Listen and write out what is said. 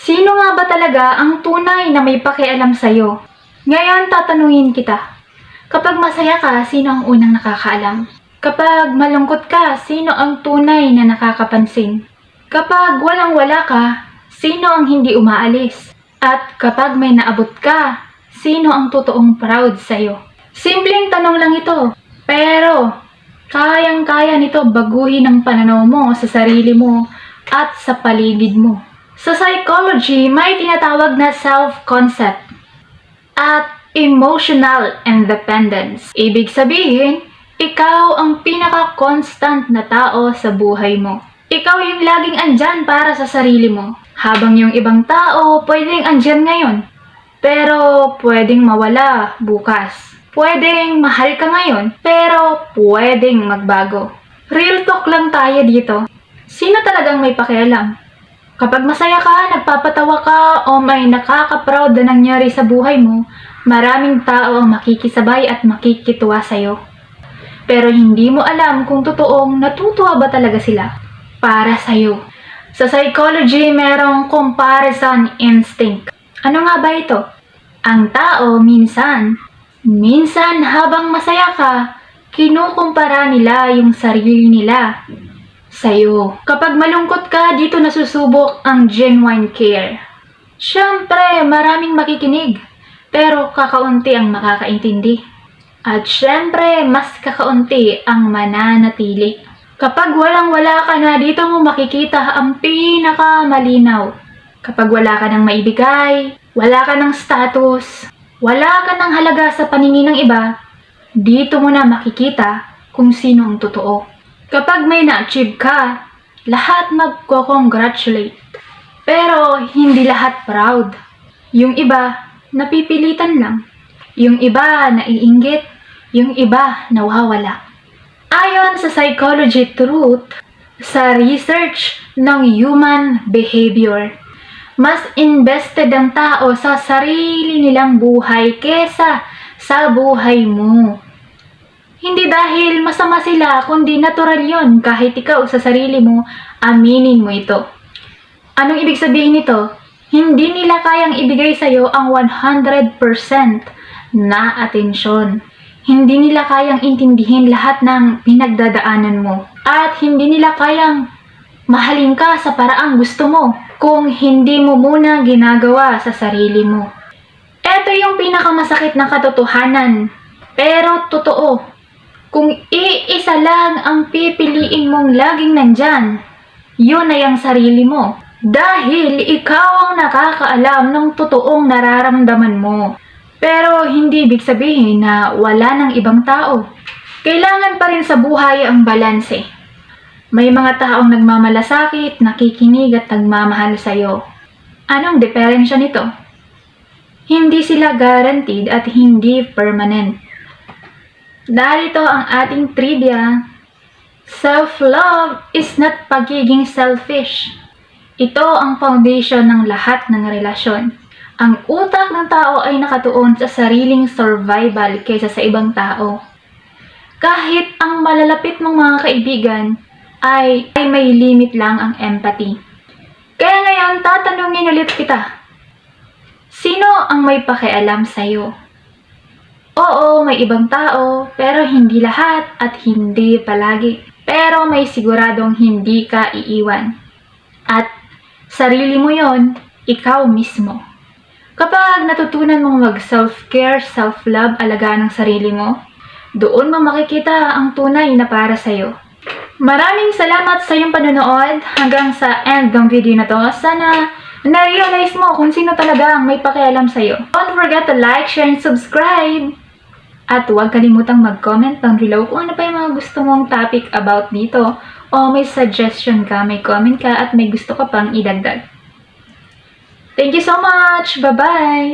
Sino nga ba talaga ang tunay na may pakialam sa'yo? Ngayon tatanungin kita. Kapag masaya ka, sino ang unang nakakaalam? Kapag malungkot ka, sino ang tunay na nakakapansin? Kapag walang-wala ka, sino ang hindi umaalis? At kapag may naabot ka, sino ang totoong proud sa'yo? Simpleng tanong lang ito, pero kayang-kaya nito baguhin ang pananaw mo sa sarili mo at sa paligid mo. Sa psychology, may tinatawag na self-concept at emotional independence. Ibig sabihin, ikaw ang pinaka-constant na tao sa buhay mo. Ikaw yung laging andyan para sa sarili mo. Habang yung ibang tao pwedeng andyan ngayon, pero pwedeng mawala bukas. Pwedeng mahal ka ngayon, pero pwedeng magbago. Real talk lang tayo dito. Sino talagang may pakialam? Kapag masaya ka, nagpapatawa ka, o may nakaka-proud na nangyari sa buhay mo, maraming tao ang makikisabay at makikituwa sa'yo. Pero hindi mo alam kung totoong natutuwa ba talaga sila para sa'yo. Sa psychology, merong comparison instinct. Ano nga ba ito? Ang tao minsan habang masaya ka, kinukumpara nila yung sarili nila sa'yo. Kapag malungkot ka, dito nasusubok ang genuine care. Siyempre, maraming makikinig, pero kakaunti ang makakaintindi. At siyempre, mas kakaunti ang mananatili. Kapag walang-wala ka na, dito mo makikita ang pinakamalinaw. Kapag wala ka ng maibigay, wala ka ng status, wala ka ng halaga sa paningin ng iba, dito mo na makikita kung sino ang totoo. Kapag may na-achieve ka, lahat magko-congratulate. Pero hindi lahat proud. Yung iba, napipilitan lang. Yung iba, naiinggit. Yung iba, nawawala. Ayon sa psychology truth, sa research ng human behavior, mas invested ang tao sa sarili nilang buhay kesa sa buhay mo. Hindi dahil masama sila, kundi natural yon kahit ikaw sa sarili mo, aminin mo ito. Anong ibig sabihin nito? Hindi nila kayang ibigay sa'yo ang 100% na atensyon. Hindi nila kayang intindihin lahat ng pinagdadaanan mo. At hindi nila kayang mahalin ka sa paraang gusto mo kung hindi mo muna ginagawa sa sarili mo. Ito yung pinakamasakit na katotohanan, pero totoo. Kung iisa lang ang pipiliin mong laging nandyan, yun ay ang sarili mo. Dahil ikaw ang nakakaalam ng totoong nararamdaman mo. Pero hindi ibig sabihin na wala ng ibang tao. Kailangan pa rin sa buhay ang balanse. May mga taong nagmamalasakit, nakikinig at nagmamahal sa'yo. Anong diferensya nito? Hindi sila guaranteed at hindi permanent. Narito ang ating trivia. Self-love is not pagiging selfish. Ito ang foundation ng lahat ng relasyon. Ang utak ng tao ay nakatuon sa sariling survival kaysa sa ibang tao. Kahit ang malalapit mong mga kaibigan ay may limit lang ang empathy. Kaya ngayon, tatanungin ulit kita. Sino ang may pakialam sa'yo? Oo, may ibang tao, pero hindi lahat at hindi palagi. Pero may siguradong hindi ka iiwan. At sarili mo yon, ikaw mismo. Kapag natutunan mong mag-self-care, self-love, alagaan ng sarili mo, doon mo makikita ang tunay na para sa'yo. Maraming salamat sa iyong panonood hanggang sa end ng video na to. Sana na-realize mo kung sino talaga ang may pakialam sa'yo. Don't forget to like, share, and subscribe! At huwag kalimutang mag-comment down below kung ano pa yung mga gusto mong topic about dito o may suggestion ka, may comment ka at may gusto ka pang idagdag. Thank you so much! Bye-bye!